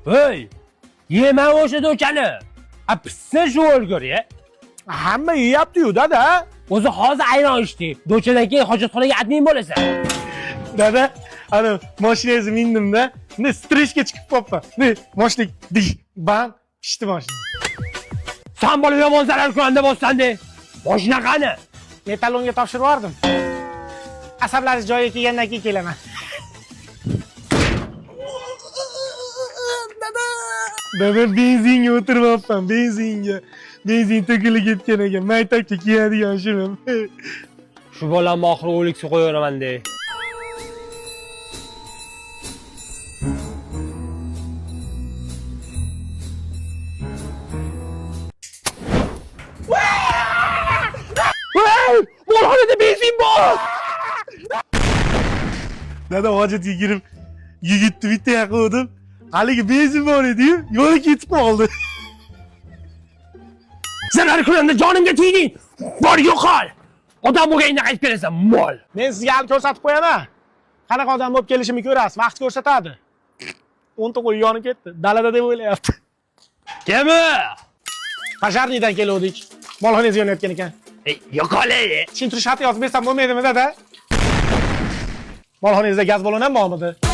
Hey! Yeme o'sha do'kani. Pissa shu o'lgur ya. Hamma yeyapti-yu, dada. O'zi hozir ayron ichdi. Do'chadan keyin hojatxonaga admin bo'lasan. Dada, ana mashinangizni mindim-da. Ne streshga chiqib qopman. Ne moshlik dish bam pishdi mashina. Sen bola yomon zarar ko'randa bo'lsanda. Mashina qani? Metallonga topshirib yubordim. Asablaringiz joyiga kelgandan keyin kelaman. Dada benzinga o'tiribman, benzinga. Benzin to'kilib ketgan ekan. Maytaqcha kiyadigan shuni. Shu bolamni oxiri o'liksa qo'yaveraman de. Molxonada benzin bor! Dada hojatga kirib, yigitni bitta yoqdim. Haligi benzin bor edi-yu, yo'lga ketib qoldi. Zarar ko'randa jonimga tegding. Bor yo'qol. Odam bo'lganingda qaytib kelasan, mol. Men sizga ham ko'rsatib qo'yaman. Qanaqa odam bo'lib kelishimni ko'rasiz, vaqt ko'rsatadi. 10 ta qo'y yonib ketdi. Dalada deb o'ylayapti. Kimi? Pasharnidan keldik. Molxonangizga yonayotgan ekan. Yo'qol. Tushuntirish xati yozib bersam bo'lmaydimi, dada? Molxonangizda gaz balloni ham bormidi?